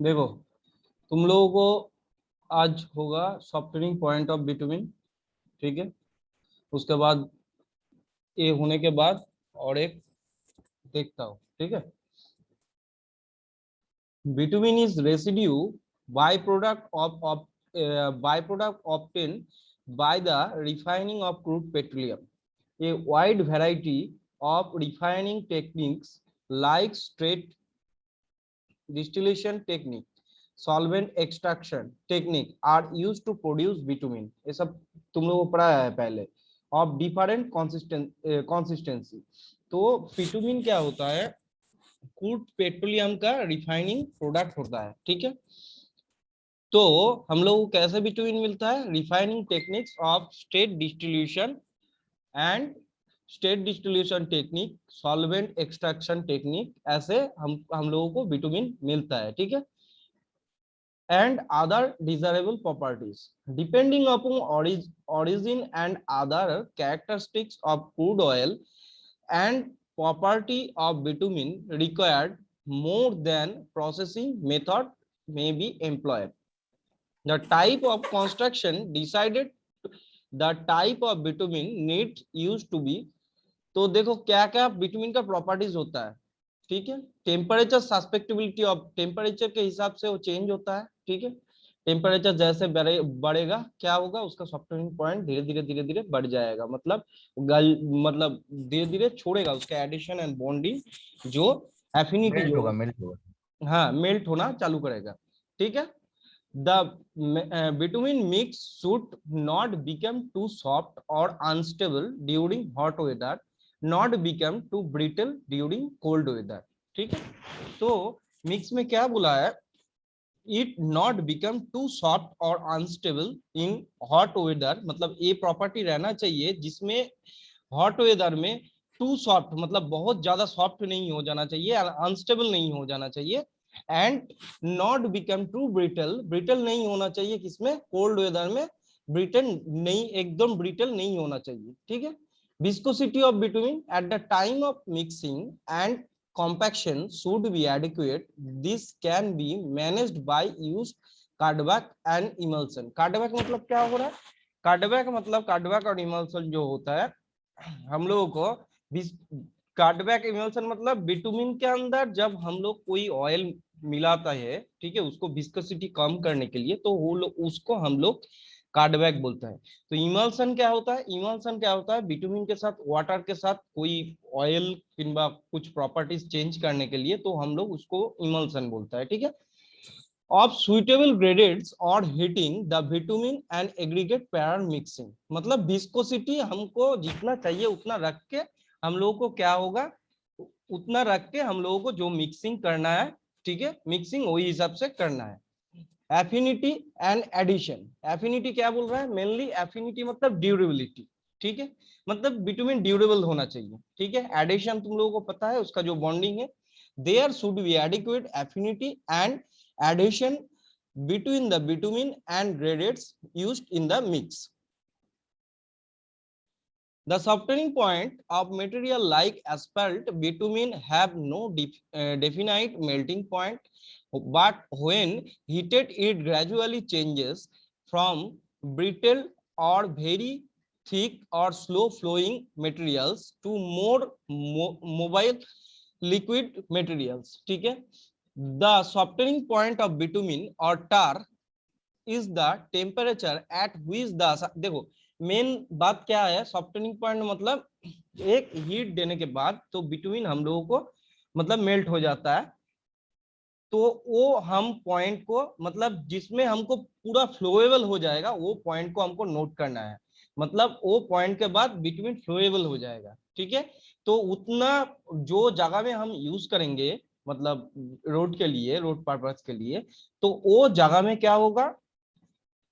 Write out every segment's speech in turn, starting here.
देखो, तुम लोगों को आज होगा सॉफ्टनिंग पॉइंट ऑफ बिटुमिन, ठीक है। उसके बाद ये होने के बाद और एक देखता हूँ, ठीक है। Bitumen is residue byproduct obtained by the refining of crude petroleum. A wide variety of refining techniques like straight distillation technique, solvent extraction technique are used to produce bitumen. ये सब तुम लोगों को पढ़ा है पहले। of different consistency. तो bitumen क्या होता है? क्रूड पेट्रोलियम का रिफाइनिंग प्रोडक्ट होता है, ठीक है। तो हम लोग को कैसे बिटुमिन मिलता है? Refining techniques of state distillation and state distillation technique, solvent extraction technique, ऐसे हम लोगों को बिटुमिन मिलता है, ठीक है। And other desirable properties depending upon origin and other characteristics of crude oil and property of bitumen required more than processing method may be employed. The type of construction decided the type of bitumen need used to be. तो देखो क्या क्या bitumen का properties होता है, ठीक है। Temperature susceptibility of temperature के हिसाब से वो चेंज होता है, ठीक है। टेम्परेचर जैसे बढ़ेगा क्या होगा, उसका सॉफ्टनिंग पॉइंट धीरे धीरे बढ़ जाएगा, मतलब मतलब धीरे धीरे छोड़ेगा उसका एडिशन एंड बॉन्डिंग, जो एफिनिटी जो मेल्ट होगा। हाँ मेल्ट होना चालू करेगा, ठीक है। The bitumen mix should not become too soft or unstable during hot weather, not become too brittle during cold weather, ठीक है। तो मिक्स में क्या बोला है? It not become too soft और अनस्टेबल इन हॉट वेदर, मतलब ये प्रॉपर्टी रहना चाहिए जिसमें हॉट वेदर में टू सॉफ्ट मतलब बहुत ज्यादा सॉफ्ट नहीं हो जाना चाहिए, अनस्टेबल नहीं हो जाना चाहिए, and not become too brittle, brittle नहीं होना चाहिए किसमें? कोल्ड वेदर में ब्रिटल नहीं, एकदम ब्रिटल नहीं होना चाहिए, ठीक है। Viscosity of bitumen at the time of mixing and compaction should be adequate. This can be managed by use cardback and emulsion. cardback मतलब क्या हो रहा है? cardback मतलब cardback और emulsion जो होता है हम लोगों को, कार्डबैक इमल्शन मतलब बिटुमिन के अंदर जब हम लोग कोई ऑयल मिलाता है, ठीक है, उसको विस्कोसिटी कम करने के लिए, तो वो लोग उसको हम लोग कार्डबैक बोलता है। तो इमल्सन क्या होता है? इमल्सन क्या होता है? बिटुमिन के साथ वाटर के साथ कोई ऑयल किंबा कुछ प्रॉपर्टीज चेंज करने के लिए, तो हम लोग उसको इमल्सन बोलता है, ठीक है। ऑफ सुइटेबल ग्रेडेट्स और heating the bitumen and aggregate पैर मिक्सिंग, मतलब विस्कोसिटी हमको जितना चाहिए उतना रख के हम लोगों को क्या होगा, उतना रख के हम लोगों को जो मिक्सिंग करना है, ठीक है, मिक्सिंग वही हिसाब से करना है। एफिनिटी एंड एडिशन, एफिनिटी क्या बोल रहा है? मेनली एफिनिटी मतलब ड्यूरेबिलिटी, ठीक है, मतलब बिटुमिन ड्यूरेबल होना चाहिए, ठीक है। एडिशन तुम लोगों को पता है उसका जो बॉन्डिंग है, there should be adequate affinity and addition between the bitumen and gradates used in the mix. The softening point of material like asphalt bitumen have no definite melting point, but when heated it gradually changes from brittle or very thick or slow flowing materials to more mobile liquid materials, ठीक है। The softening point of bitumen or tar is the temperature at which the, देखो main बात क्या है? Softening point मतलब एक heat देने के बाद तो बिटवीन हम लोगों को मतलब मेल्ट हो जाता है, तो वो हम पॉइंट को मतलब जिसमें हमको पूरा फ्लोएबल हो जाएगा वो पॉइंट को हमको नोट करना है, मतलब वो पॉइंट के बाद बिटवीन फ्लोएबल हो जाएगा, ठीक है। तो उतना जो जगह में हम यूज करेंगे मतलब रोड के लिए, रोड पर्पस के लिए, तो वो जगह में क्या होगा,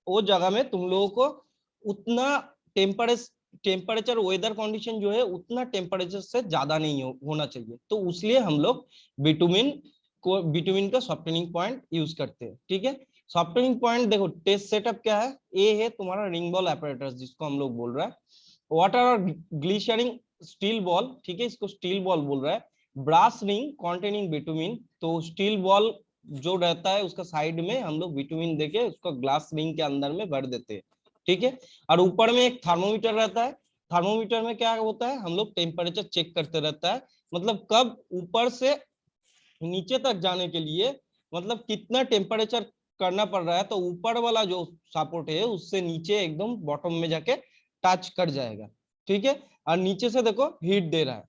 वो जगह में तुम लोगों को उतना टेम्परेचर वेदर कंडीशन जो है उतना टेम्परेचर से ज्यादा नहीं होना चाहिए, तो उसलिए हम लोग बिटुमिन बिटुमिन का सॉफ्टनिंग पॉइंट यूज करते हैं, ठीक है। सॉफ्टनिंग पॉइंट देखो टेस्ट सेटअप क्या है? ये है तुम्हारा रिंग बॉल apparatus जिसको हम लोग बोल रहा है, वाटर और ग्लिसरीन स्टील बॉल, ठीक है, इसको स्टील बॉल बोल रहा है। ब्रास रिंग कॉन्टेनिंग बिटुमिन, तो स्टील बॉल जो रहता है उसका साइड में हम लोग बिटुमिन देके उसको ग्लास रिंग के अंदर में भर देते हैं, ठीक है। और ऊपर में एक थर्मोमीटर रहता है। थर्मोमीटर में क्या होता है, हम लोग टेम्परेचर चेक करते रहता है, मतलब कब ऊपर से नीचे तक जाने के लिए मतलब कितना टेम्परेचर करना पड़ रहा है, तो ऊपर वाला जो सपोर्ट है उससे नीचे एकदम बॉटम में जाके टच कर जाएगा, ठीक है। और नीचे से देखो हीट दे रहा है।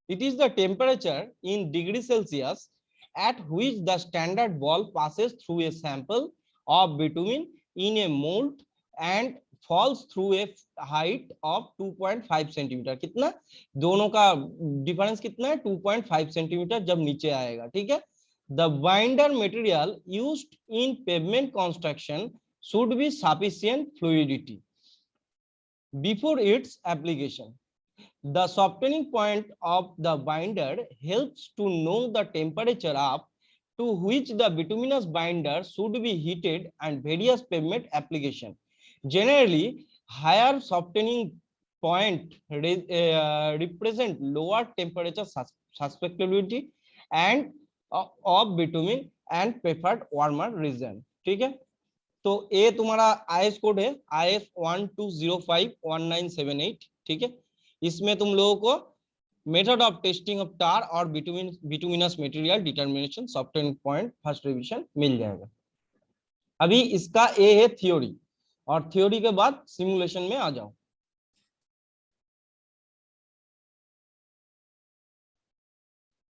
It is the temperature in degree Celsius at which the standard ball passes through a sample of bitumen in a mold and falls through a height of 2.5 centimetre. कितना, दोनों का डिफरेंस कितना है, 2.5 सेंटीमीटर जब नीचे आएगा, ठीक है। The binder material used in pavement construction should be sufficient fluidity before its application. The softening point of the binder helps to know the temperature up to which the bituminous binder should be heated and various pavement application. Generally, higher softening point represent lower temperature susceptibility and of bitumen and preferred warmer region, ठीक है। तो ए तुम्हारा IS code है IS 12051978, ठीक है। इसमें तुम लोगों को method of testing of tar और bituminous material determination softening point first revision मिल जाएगा। अभी इसका ए है थ्योरी, और थ्योरी के बाद सिमुलेशन में आ जाओ।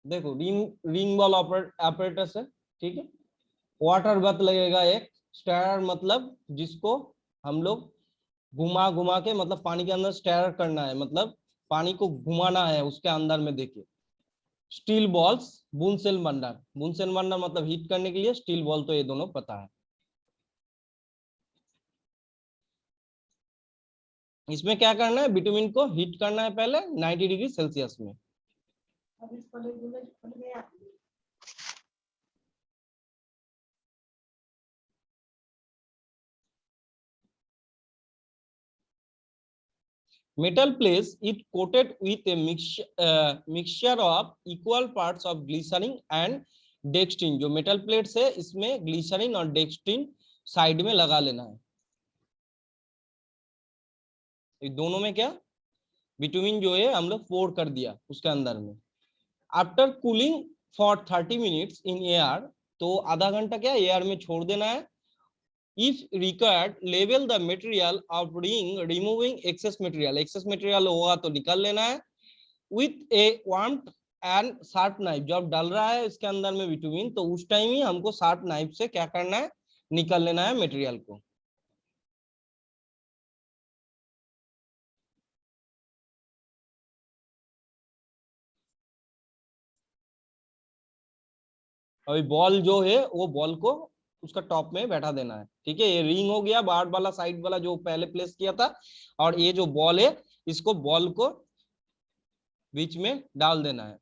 देखो रिंग बॉल ऑपरेटर्स है, ठीक है। वाटर बर्थ लगेगा एक, स्टेरर मतलब जिसको हम लोग घुमा घुमा के मतलब पानी के अंदर स्टेरर करना है, मतलब पानी को घुमाना है उसके अंदर में। देखिए स्टील बॉल्स, बुनसेल बंडर, बुनसेल बंडर मतलब हीट करने के लिए, स्टील बॉल तो ये दोनों पता है। इसमें क्या करना है, बिटुमिन को हीट करना है पहले 90 डिग्री सेल्सियस में। Metal place it coated with a mixture of equal parts of glycerin and dextrin. जो मेटल प्लेट्स है इसमें ग्लिसरीन और डेक्सट्रिन साइड में लगा लेना है। दोनों में क्या, बिटुमिन जो है हम लोग पोर कर दिया उसके अंदर में। After cooling for 30 minutes in air, तो आधा घंटा क्या एयर में छोड़ देना है। If required, label the material of ring, removing excess material. excess material होगा तो निकाल लेना है। With a warmed and sharp knife, जब डाल रहा है इसके अंदर में विटामिन, तो उस टाइम ही हमको शार्प नाइफ से क्या करना है, निकाल लेना है मटेरियल को। अभी बॉल जो है वो बॉल को उसका टॉप में बैठा देना है, ठीक है। ये रिंग हो गया, बाहर वाला साइड वाला जो पहले प्लेस किया था, और ये जो बॉल है इसको बॉल को बीच में डाल देना है।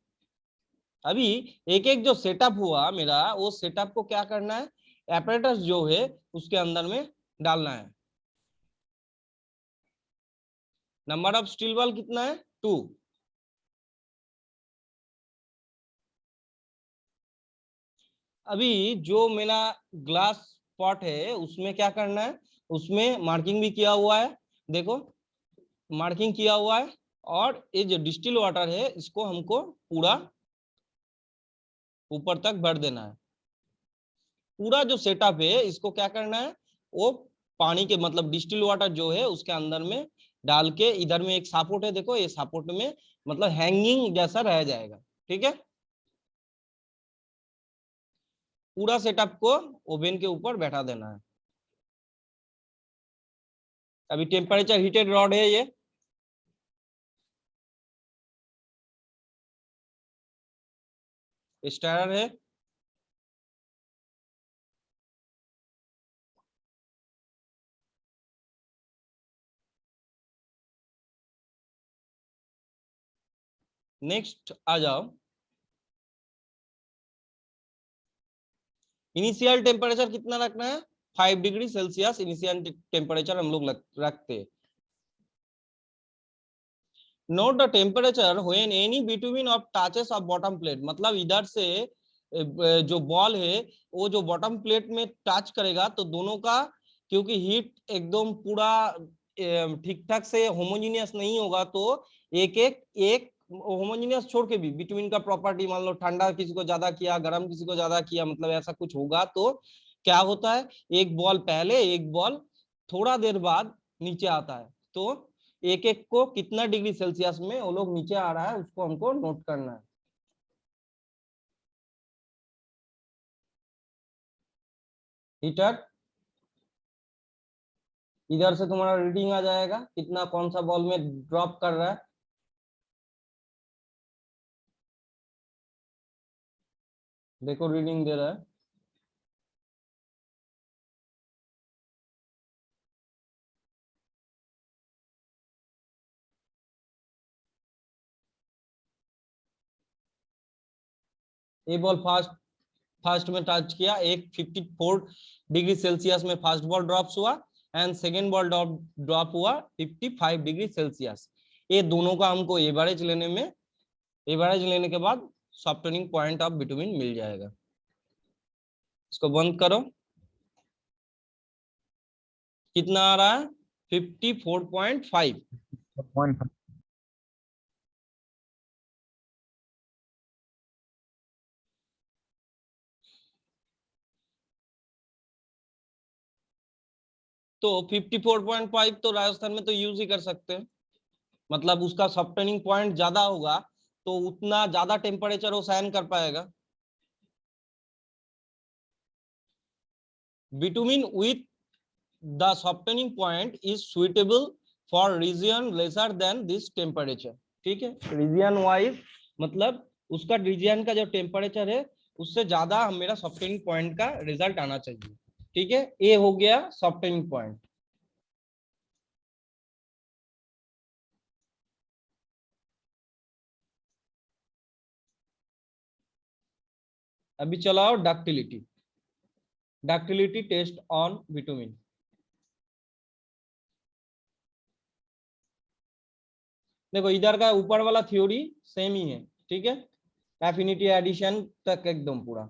अभी एक एक जो सेटअप हुआ मेरा, वो सेटअप को क्या करना है, एपरेटस जो है उसके अंदर में डालना है। नंबर ऑफ स्टील बॉल कितना है, 2। अभी जो मेरा ग्लास पॉट है उसमें क्या करना है, उसमें मार्किंग भी किया हुआ है, देखो मार्किंग किया हुआ है। और ये जो डिस्टिल वाटर है इसको हमको पूरा ऊपर तक भर देना है। पूरा जो सेटअप है इसको क्या करना है, वो पानी के मतलब डिस्टिल वाटर जो है उसके अंदर में डाल के, इधर में एक सपोर्ट है, देखो ये सपोर्ट में मतलब हैंगिंग जैसा रह जाएगा, ठीक है। पूरा सेटअप को ओवन के ऊपर बैठा देना है। अभी टेम्परेचर हीटेड रॉड है, ये स्टारर है। नेक्स्ट आ जाओ, इनिशियल टेम्परेचर कितना रखना है, 5 डिग्री सेल्सियस इनिशियल टेम्परेचर हम लोग रखते हैं। Note the temperature when any between of touches of bottom plate, मतलब इधर से जो बॉल है वो जो बॉटम प्लेट में टच करेगा तो दोनों का, क्योंकि हीट एकदम पूरा ठीक ठाक से होमोजीनियस नहीं होगा, तो एक एक एक होमोजीनियस छोड़ के भी बिटवीन का प्रॉपर्टी, मान लो ठंडा किसी को ज्यादा किया, गर्म किसी को ज्यादा किया, मतलब ऐसा कुछ होगा तो क्या होता है, एक बॉल पहले एक बॉल थोड़ा देर बाद नीचे आता है। तो एक एक को कितना डिग्री सेल्सियस में वो लोग नीचे आ रहा है उसको हमको नोट करना है। हीटर इधर से तुम्हारा रीडिंग आ जाएगा कितना कौन सा बॉल में ड्रॉप कर रहा है। देखो रीडिंग दे रहा है। ये बॉल फास्ट फर्स्ट में टच किया, एक 54 डिग्री सेल्सियस में फर्स्ट बॉल ड्रॉप हुआ एंड सेकेंड बॉल ड्रॉप हुआ 55 डिग्री सेल्सियस। ये दोनों का हमको एवरेज लेने में, एवरेज लेने के बाद सॉफ्टनिंग पॉइंट ऑफ बिटवीन मिल जाएगा। इसको बंद करो। कितना आ रहा है 54.5। तो 54.5 तो राजस्थान में तो यूज ही कर सकते हैं, मतलब उसका सॉफ्टनिंग पॉइंट ज्यादा होगा तो उतना ज्यादा टेम्परेचर वो सहन कर पाएगा। Between with the softening point is suitable for region lesser than this temperature. ठीक है, रीजन वाइज मतलब उसका रीजन का जो टेम्परेचर है उससे ज्यादा मेरा सॉफ्टनिंग पॉइंट का रिजल्ट आना चाहिए। ठीक है, ये हो गया सॉफ्टनिंग पॉइंट। अभी चलाओ ductility, ductility test on bitumen. देखो इधर का ऊपर वाला थ्योरी सेम ही है, ठीक है, एफिनिटी एडिशन तक एकदम पूरा।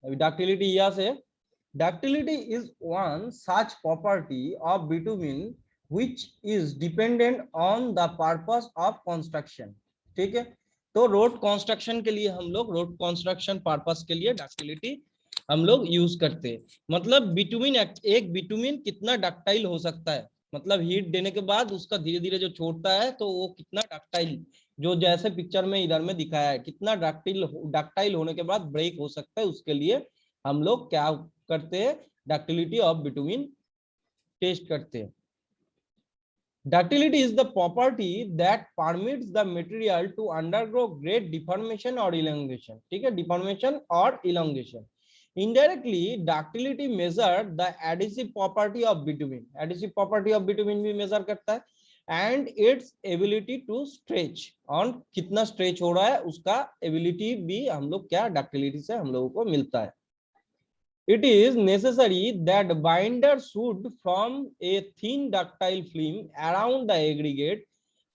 अभी डक्टिलिटी यह से, ductility is one such property of bitumen which is dependent on the purpose of construction। ठीक है, तो रोड कंस्ट्रक्शन के लिए हम लोग, रोड कंस्ट्रक्शन पर्पस के लिए डक्टिलिटी हम लोग यूज करते हैं। मतलब बिटुमिन, एक बिटुमिन कितना डक्टाइल हो सकता है, मतलब हीट देने के बाद उसका धीरे धीरे जो छोड़ता है तो वो कितना डक्टाइल, जो जैसे पिक्चर में इधर में दिखाया है, कितना डक्टाइल होने के बाद ब्रेक हो सकता है, उसके लिए हम लोग क्या करते हैं, डक्टिलिटी ऑफ बिटुमिन टेस्ट करते हैं। Ductility is the property that permits the material to undergo great deformation or elongation। ठीक है, deformation और elongation। Indirectly, ductility measure the adhesive property of bitumen। Adhesive property of bitumen भी measure करता है and its ability to stretch, और कितना stretch हो रहा है उसका ability भी हम लोग क्या ductility से हम लोगों को मिलता है। It is necessary that binder should form a thin ductile film around the aggregate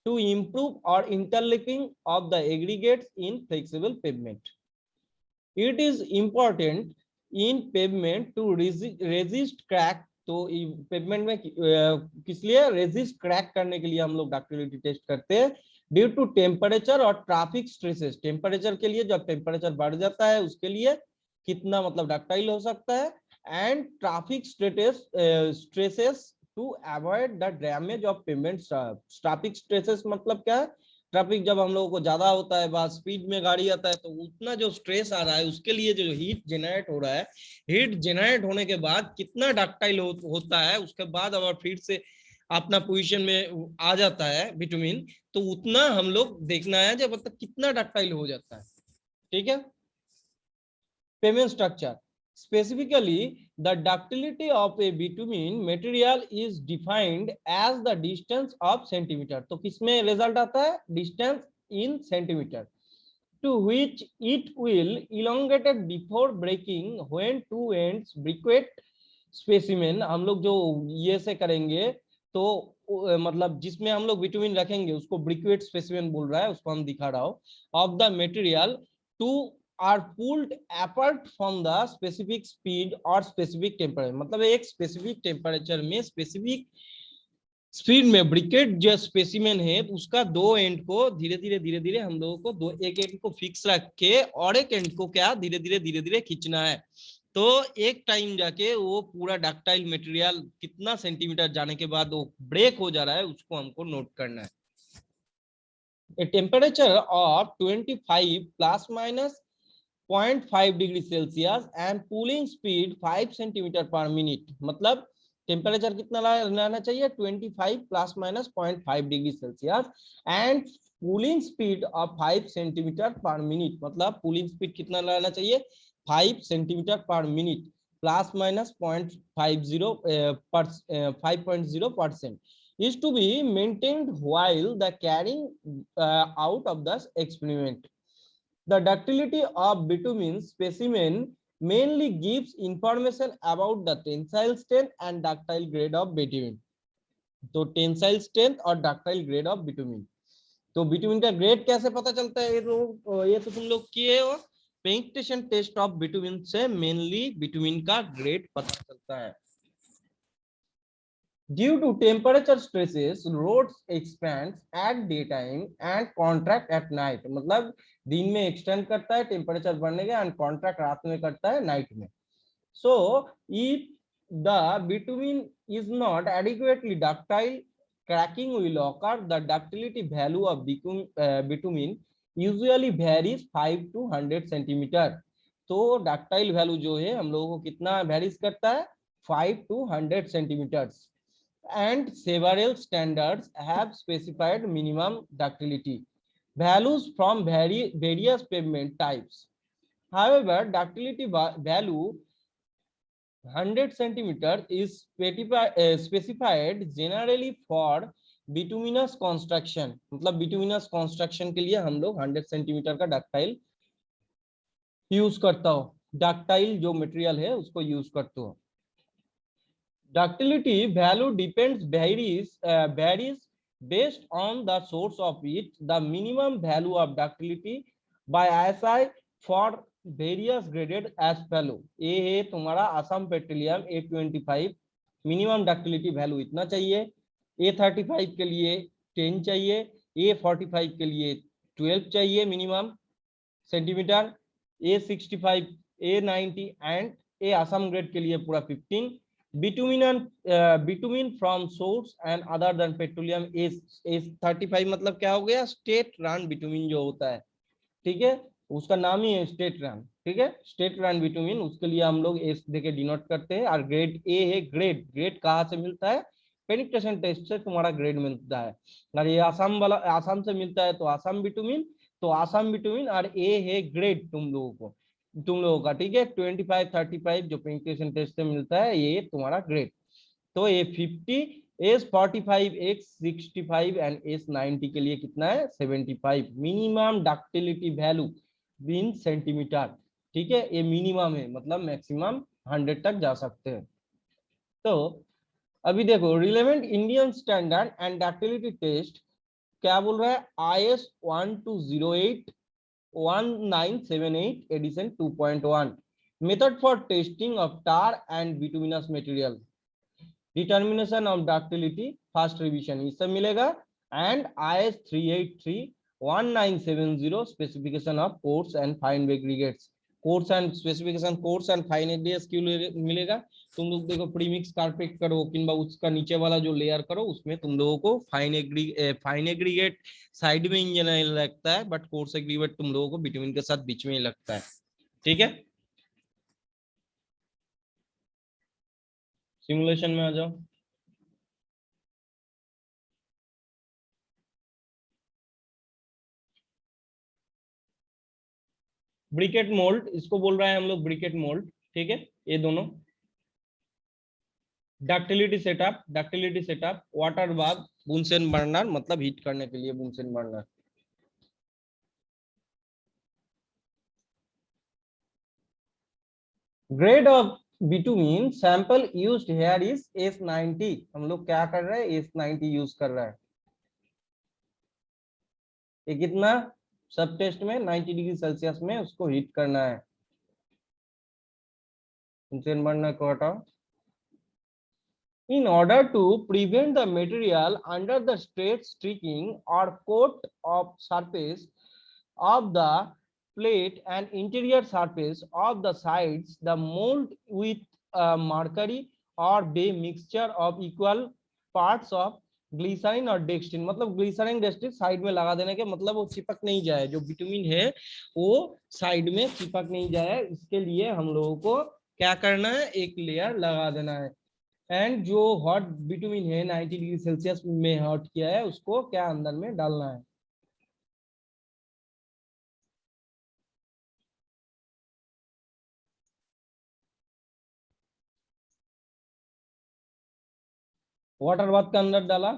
to improve or interlocking of the aggregates in flexible pavement। It is important in pavement to resist crack। तो pavement में किस लिए, resist crack करने के लिए हम लोग ductility test करते हैं। ड्यू टू टेम्परेचर और ट्रैफिक स्ट्रेसेस, टेम्परेचर के लिए जब टेम्परेचर बढ़ जाता है उसके लिए कितना मतलब डक्टाइल हो सकता है, and traffic stresses to avoid the damage of pavement. Traffic stresses मतलब क्या है, ट्रैफिक जब हम लोगों को ज्यादा होता है, बाद स्पीड में गाड़ी आता है, तो उतना जो स्ट्रेस आ रहा है उसके लिए जो हीट जनरेट हो रहा है, हीट जनरेट होने के बाद कितना डक्टाइल होता है, उसके बाद अगर फिर से अपना पोजीशन में आ जाता है बिटुमिन, तो उतना हम लोग देखना है जब मतलब कितना डक्टाइल हो जाता है। ठीक है, payment structure, specifically the ductility of a bitumen material is defined as the distance of centimeter। तो किसमें रिजल्ट आता है, distance in centimeter, to which it will elongated before breaking when two ends briquette specimen। हम लोग जो ये से करेंगे तो मतलब जिसमें हम लोग बिटुमिन रखेंगे उसको ब्रिक्वेट स्पेसिमेन बोल रहा है, उसको हम दिखा रहा हूँ, of the material to are pulled apart from the specific speed और स्पेसिफिक टेम्परेचर, मतलब एक स्पेसिफिक टेम्परेचर में स्पेसिफिक स्पीड में ब्रिकेट जो स्पेसिमेन है उसका दो एंड को धीरे धीरे हम लोगों को दो एक एंड को फिक्स रख के और एक एंड को क्या धीरे धीरे खींचना है। तो एक टाइम जाके वो पूरा डक्टाइल मटेरियल कितना सेंटीमीटर जाने के बाद वो ब्रेक हो जा रहा है उसको हमको नोट करना है। A temperature of 25 plus minus 0.5 degree Celsius and cooling speed 5 centimetre पर मिनट, मतलब टेम्परेचर कितना रहना चाहिए 25 plus minus 0.5 degree Celsius and cooling speed of 5 centimetre पर मिनट, मतलब कूलिंग स्पीड कितना रहना चाहिए 5 सेंटीमीटर पर minute plus minus 5.0% is to be maintained while the carrying out of the experiment. The ductility of bitumen specimen mainly gives information about the tensile strength and ductile grade of bitumen. तो tensile strength और ductile grade of bitumen, तो bitumen का grade कैसे पता चलता है, ये तो तुम लोग किए हो, पेनिट्रेशन टेस्ट ऑफ बिटुमिन से मेनली बिटुमिन का ग्रेड पता चलता है। Due to temperature stresses, rods expands at daytime and contract at night, मतलब दिन में एक्सटेंड करता है टेम्परेचर बढ़ने के एंड कॉन्ट्रैक्ट रात में करता है नाइट में। So if the bitumen is not adequately ductile, cracking will occur. The ductility value of bitumen usually varies 5 to 100 centimeter. तो डक्टाइल वैल्यू जो है हम लोगों को कितना वेरीज करता है 5 to 100 centimeters. And several standards have specified minimum ductility values from various pavement types. However, ductility value 100 centimeter is specified generally for bituminous construction, मतलब bituminous construction के लिए हम लोग 100 सेंटीमीटर का डक्टाइल यूज करता हो, डक्टाइल जो मटेरियल है उसको यूज करते हो। Ductility value varies based on the source of it. The minimum value of ductility by ISI for various graded as follow. ये है तुम्हारा Assam petroleum A25 minimum ductility value इतना चाहिए, A35 के लिए 10 चाहिए, A45 के लिए 12 चाहिए minimum centimetre, A65, A90 and A Assam grade के लिए पूरा 15। Bitumen from source and other than petroleum A35 मतलब क्या हो गया स्टेट रन बिटुमिन जो होता है, ठीक है उसका नाम ही है स्टेट रन, ठीक है स्टेट रन बिटुमिन, उसके लिए हम लोग एस देके डिनोट करते हैं। और ग्रेड ए है, ग्रेड ग्रेड कहाँ से मिलता है पेनिट्रेशन टेस्ट से तुम्हारा ग्रेड मिलता है। अगर ये आसाम वाला आसाम से मिलता है तो आसाम बिटुमिन, तो आसाम बिटुमिन और ए है ग्रेड तुम लोगों का, ठीक है 25 35 जो पेनिट्रेशन टेस्ट से मिलता है ये तुम्हारा ग्रेड। तो ये 50 S45 X65 एंड S90 के लिए कितना है 75 minimum ductility value in centimetre, ठीक है ये मिनिमम है, मतलब मैक्सिमम 100 तक जा सकते हैं। तो अभी देखो relevant Indian standard and ductility test क्या बोल रहा है IS 1208 1978 edition 2.1 method for testing of tar and bituminous material, determination of ductility first revision ये सब मिलेगा। And IS 383 1970 specification of coarse and fine aggregates, coarse and specification coarse and fine aggregates क्यों मिलेगा, तुम लोग देखो प्रीमिक्स कारपेट करो किंबा उसका नीचे वाला जो लेयर करो उसमें तुम लोगों को फाइन एग्रीगेट साइड में इंजीनियर लगता है, बट कोर्स एग्रीगेट तुम लोगों को बिटवीन के साथ बीच में ही लगता है, ठीक है। सिमुलेशन में आ जाओ। ब्रिकेट मोल्ड इसको बोल रहा है हम लोग ब्रिकेट मोल्ड, ठीक है ये दोनों। Ductility setup water bath बुनसेन burner, मतलब हीट करने के लिए बुनसेन burner. Grade of bitumen sample used here is S90, हम लोग क्या कर रहे हैं S90 यूज कर रहा है। ये कितना सब टेस्ट में 90 डिग्री सेल्सियस में उसको हीट करना है। बढ़ना को हटाओ। In order to prevent the material under the straight streaking or coat of surface of the plate and interior surface of the sides, the mold with mercury or bay mixture of equal parts of glycerine और dextrin, मतलब glycerine dextrin side में लगा देने के मतलब वो चिपक नहीं जाए, जो बिटुमिन है वो साइड में चिपक नहीं जाए, इसके लिए हम लोगों को क्या करना है, एक लेयर लगा देना है। एंड जो हॉट बिटुमिन है 90 डिग्री सेल्सियस में हॉट किया है उसको क्या अंदर में डालना है। वाटर बाथ के अंदर डाला।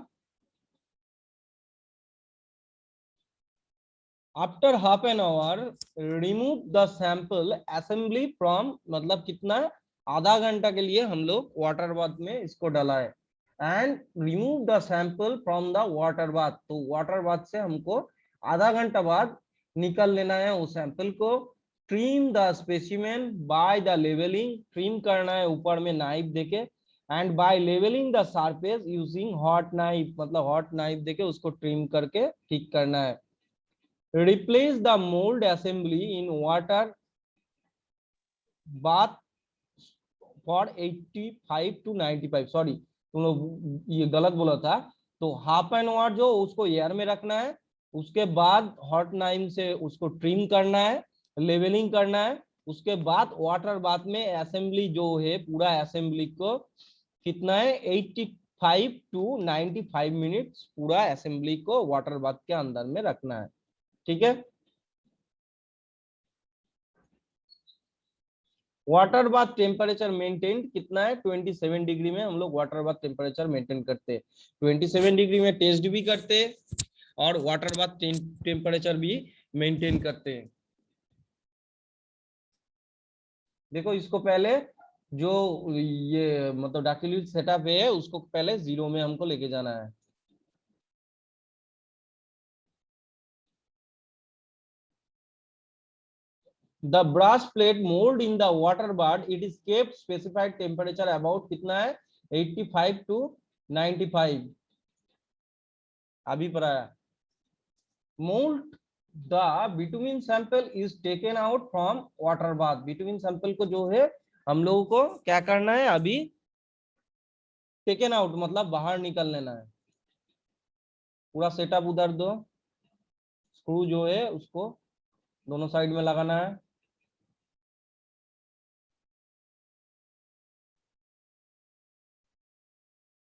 After half an hour remove the sample assembly from, मतलब कितना, आधा घंटा के लिए हम लोग वाटर बाथ में इसको डाला है। And remove the sample from the water bath, तो वाटर बाथ से हमको आधा घंटा बाद निकल लेना है उस सैंपल को। Trim the specimen by the levelling, trim करना है ऊपर में नाइफ देके। And by levelling the surface using hot knife, मतलब हॉट नाइफ देके उसको ट्रिम करके ठीक करना है। Replace the mold assembly in water bath for 85 to 95, sorry तुम लोग ये गलत बोला था। तो हाफ एन आवर जो उसको एयर में रखना है, उसके बाद हॉट नाइफ से उसको ट्रिम करना है, लेवलिंग करना है, उसके बाद वाटर बाथ में असेंबली जो है पूरा असेंबली को कितना है 85 टू 95 मिनट्स पूरा असेंबली को वाटर बाथ के अंदर में रखना है। ठीक है। वाटर बाथ टेम्परेचर मेंटेन कितना है 27 डिग्री में हम लोग वाटर बाथ टेम्परेचर मेंटेन करते हैं। 27 डिग्री में टेस्ट भी करते हैं और वाटर बाथ टेम्परेचर भी मेंटेन करते हैं। देखो इसको पहले जो ये मतलब डैक्टिलिड सेटअप है उसको पहले 0 में हमको लेके जाना है। The brass plate mold in the water bath, it is kept specified temperature about कितना है 85 to 95, अभी पर आया। mold the bitumen sample is taken out from water bath, bitumen sample को जो है हम लोगों को क्या करना है अभी, टेकन आउट मतलब बाहर निकल लेना है। पूरा सेटअप उधर दो, स्क्रू जो है उसको दोनों साइड में लगाना है।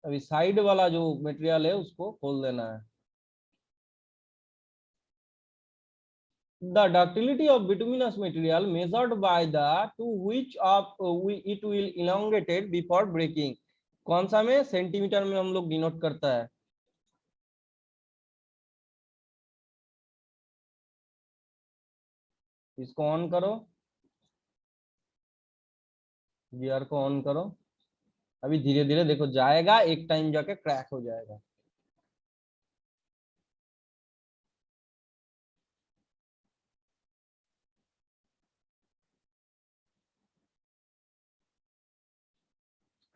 अभी साइड वाला जो मटेरियल है उसको खोल देना है। The ductility of bituminous material measured by the to which of it will elongated before breaking, कौन सा में सेंटीमीटर में हम लोग डिनोट करता है। इसको ऑन करो, गियर को ऑन करो। अभी धीरे धीरे देखो जाएगा, एक टाइम जाके क्रैक हो जाएगा।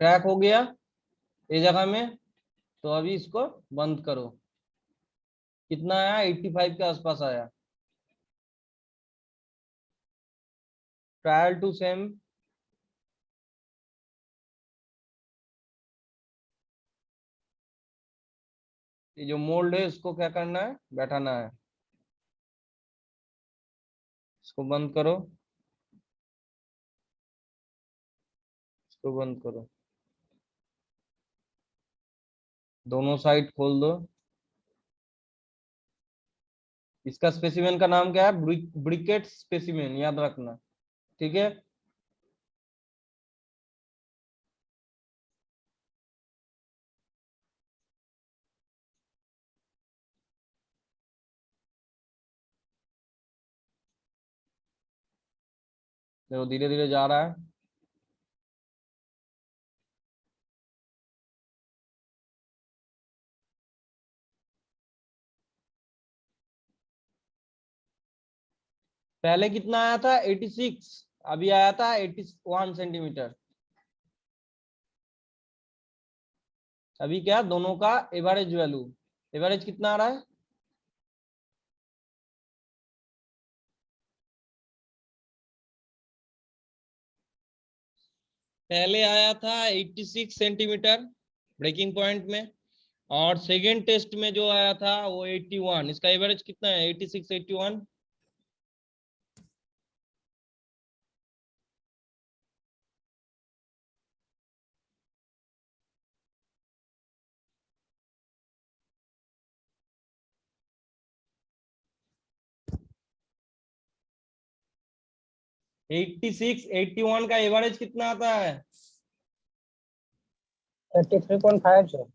क्रैक हो गया ये जगह में, तो अभी इसको बंद करो। कितना आया 85 के आसपास आया। ट्रायल टू सेम, ये जो मोल्ड है इसको क्या करना है, बैठाना है। इसको बंद करो, इसको बंद करो, दोनों साइड खोल दो। इसका स्पेसिमेन का नाम क्या है, ब्रिकेट स्पेसिमेन, याद रखना। ठीक है। देखो धीरे धीरे जा रहा है। पहले कितना आया था 86, अभी आया था 81 सेंटीमीटर। अभी क्या दोनों का एवरेज वैल्यू, एवरेज कितना आ रहा है? पहले आया था 86 सेंटीमीटर ब्रेकिंग पॉइंट में, और सेकेंड टेस्ट में जो आया था वो 81। इसका एवरेज कितना है? 86 81। एट्टी सिक्स 81 का एवरेज कितना आता है? 33.5 सर।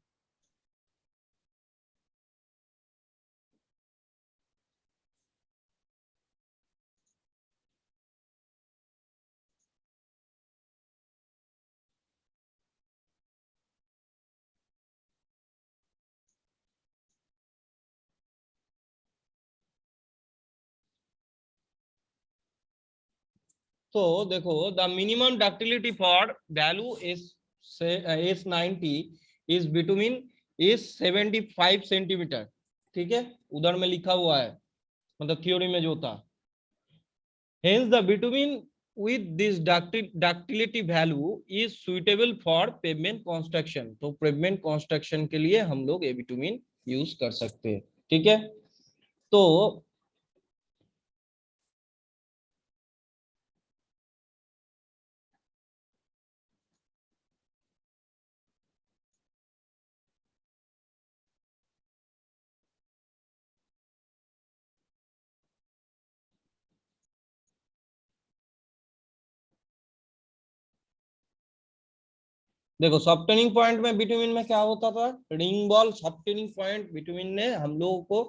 तो देखो, the minimum ductility for value S 90 is between is 75 centimetre. ठीक है, उधर में लिखा हुआ है, मतलब थ्योरी में जो था। Hence the bitumen with this ductility value is suitable for pavement construction। तो pavement construction के लिए हम लोग ये bitumen यूज कर सकते हैं। ठीक है, तो देखो, सॉफ्टनिंग पॉइंट में बिटवीन में क्या होता था? Ring ball softening point between ने हम लोगों को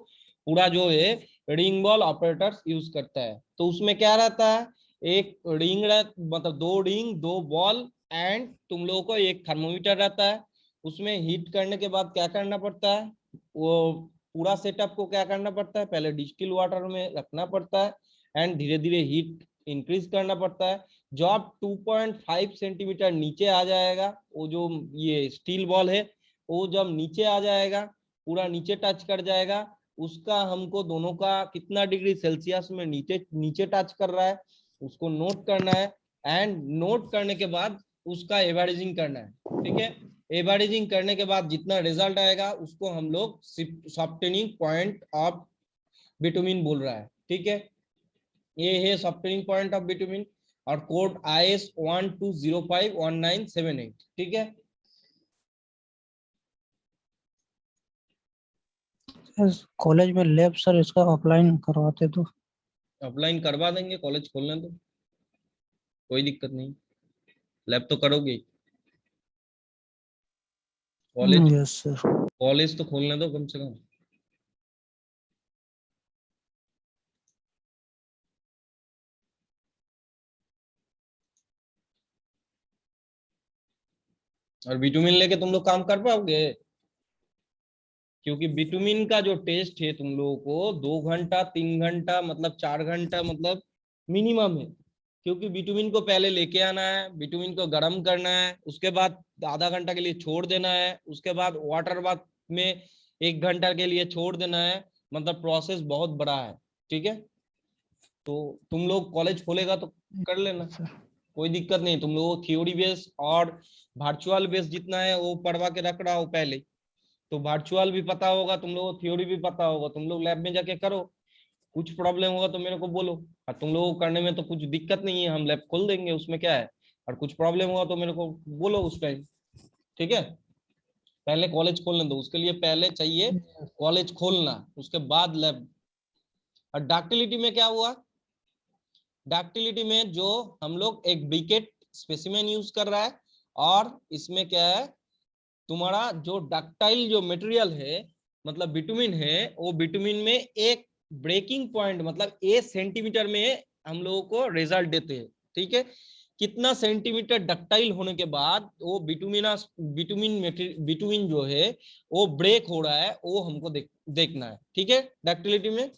पूरा जो है रिंग बॉल ऑपरेटर्स यूज करता है। तो उसमें क्या रहता है? एक रिंग मतलब दो रिंग, दो बॉल, एंड तुम लोगों को एक थर्मोमीटर रहता है। उसमें हीट करने के बाद क्या करना पड़ता है? वो पूरा सेटअप को क्या करना पड़ता है? पहले डिस्टिल वाटर में रखना पड़ता है, एंड धीरे धीरे हीट इंक्रीज करना पड़ता है। जब 2.5 सेंटीमीटर नीचे आ जाएगा, वो जो ये स्टील बॉल है वो जब नीचे आ जाएगा, पूरा नीचे टच कर जाएगा, उसका हमको दोनों का कितना डिग्री सेल्सियस में नीचे नीचे टच कर रहा है उसको नोट करना है। एंड नोट करने के बाद उसका एवरेजिंग करना है। ठीक है, एवरेजिंग करने के बाद जितना रिजल्ट आएगा उसको हम लोग सॉफ्टनिंग पॉइंट ऑफ बिटुमिन बोल रहा है। ठीक है, ये है सॉफ्टनिंग पॉइंट ऑफ बिटुमिन, और कोड IS 12051978। ठीक है, कॉलेज में लैब सर इसका ऑफलाइन करवाते तो। ऑफलाइन करवा देंगे, कॉलेज खोलने दो, कोई दिक्कत नहीं, लैब तो करोगे। College yes sir. कॉलेज तो खोलने दो कम से कम। और बिटुमिन लेके तुम लोग काम कर पाओगे? क्योंकि बिटुमिन का जो टेस्ट है तुम लोगों को 2 घंटा 3 घंटा मतलब 4 घंटा मतलब मिनिमम है। क्योंकि बिटुमिन को पहले लेके आना है, बिटुमिन को गर्म करना है, उसके बाद आधा घंटा के लिए छोड़ देना है, उसके बाद वाटर बाथ में 1 घंटा के लिए छोड़ देना है। मतलब प्रोसेस बहुत बड़ा है। ठीक है, तो तुम लोग कॉलेज खोलेगा तो कर लेना, सर कोई दिक्कत नहीं। तुम लोग थ्योरी बेस और वर्चुअल बेस जितना है वो पढ़वा के रख रहा हो पहले, तो वर्चुअल भी पता होगा तुम लोगों को, थ्योरी भी पता होगा, तुम लोग लैब में जाके करो। कुछ प्रॉब्लम होगा तो मेरे को बोलो, और तुम लोगों को करने में तो कुछ दिक्कत नहीं है, हम लैब खोल देंगे, उसमें क्या है। और कुछ प्रॉब्लम होगा तो मेरे को बोलो उस टाइम। ठीक है, पहले कॉलेज खोलने दो, उसके लिए पहले चाहिए कॉलेज खोलना, उसके बाद लैब। और डक्टिलिटी में क्या हुआ? डक्टिलिटी में जो हम लोग एक ब्रिकेट स्पेसिमेन यूज कर रहा है, और इसमें क्या है, तुम्हारा जो डक्टाइल जो मटेरियल है मतलब बिटुमिन है, वो बिटुमिन में एक ब्रेकिंग पॉइंट मतलब 1 सेंटीमीटर में हम लोगों को रिजल्ट देते हैं। ठीक है, कितना सेंटीमीटर डक्टाइल होने के बाद वो बिटुमिन जो है वो ब्रेक हो रहा है, वो हमको देखना है। ठीक है, डक्टिलिटी में।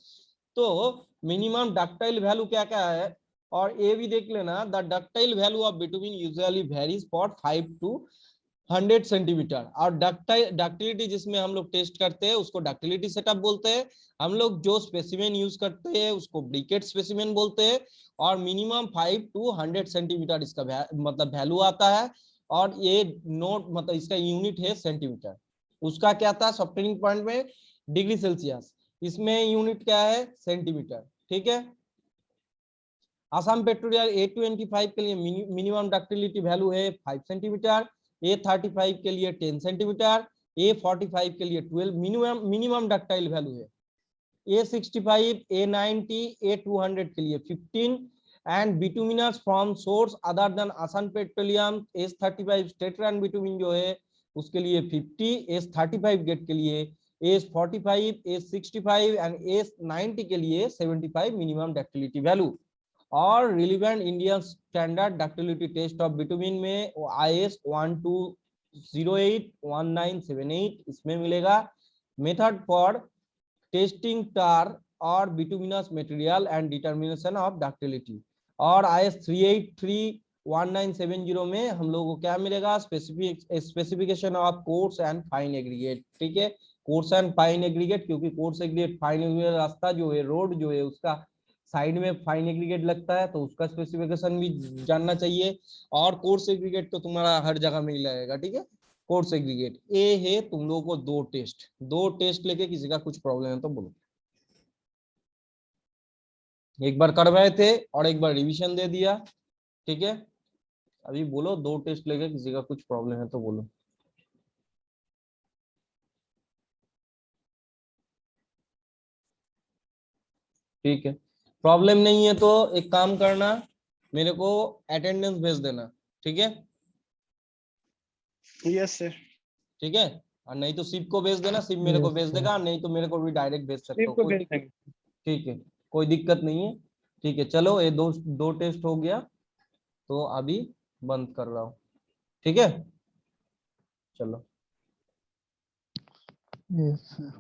तो मिनिमम डक्टाइल वैल्यू क्या क्या है, और ये भी देख लेना, the ductile value of bitumen usually varies for 5 to 100 centimetre. और डक्टिलिटी जिसमें हम लोग टेस्ट करते हैं उसको डक्टिलिटी सेटअप बोलते हैं। हम लोग जो स्पेसिमेन यूज करते हैं उसको ब्रिकेट स्पेसिमेन बोलते हैं। और मिनिमम 5 to 100 सेंटीमीटर इसका मतलब वैल्यू आता है। और ये नोट मतलब इसका यूनिट है सेंटीमीटर। उसका क्या था सॉफ्टनिंग पॉइंट में डिग्री सेल्सियस, इसमें यूनिट क्या है सेंटीमीटर। ठीक है। असम पेट्रोलियम A25 के लिए मिनिमम डक्टिलिटी वैल्यू है 5 सेंटीमीटर, A35 के लिए 10 सेंटीमीटर, A45 के लिए 12 मिनिमम डक्टाइल वैल्यू है। A65, A90, A200 के लिए 15 and bituminous from source other than Assam petroleum S35 straight run bitumen जो है उसके लिए 50, S35 गेट के लिए S45, S65 एंड S90 के लिए 75 मिनिमम डक्टिलिटी वैल्यू। और relevant Indian standard ductility test of bitumen में IS 1208 1978 इसमें मिलेगा। मेथड फॉर टेस्टिंग टार और bituminous material and determination of ductility. और IS 383 1970 में हम लोगों को क्या मिलेगा specification of coarse and fine aggregate. ठीक है, कोर्स एंड फाइन एग्रीगेट, क्योंकि कोर्स एग्रीगेट फाइन एग्रीगेट रास्ता जो है रोड जो है उसका साइड में फाइन एग्रीगेट लगता है तो उसका स्पेसिफिकेशन भी जानना चाहिए। और कोर्स एग्रीगेट तो तुम्हारा हर जगह में ही लगेगा। ठीक है, कोर्स एग्रीगेट ए है तुम लोगों को दो टेस्ट लेके किसी का कुछ प्रॉब्लम है तो बोलो। एक बार करवाए थे और एक बार रिवीजन दे दिया। ठीक है, अभी बोलो 2 टेस्ट लेके किसी का कुछ प्रॉब्लम है तो बोलो। ठीक है, प्रॉब्लम नहीं है तो एक काम करना, मेरे को अटेंडेंस भेज देना। ठीक है, यस सर। ठीक है। और नहीं तो शिव को भेज देना, शिव मेरे को भेज देगा, नहीं तो मेरे को भी डायरेक्ट भेज सकते शिव हो, को कोई भेज देंगे। ठीक है, कोई दिक्कत नहीं है। ठीक है, चलो ये दो टेस्ट हो गया तो अभी बंद कर रहा हूँ। ठीक है, चलो। Yes, sir.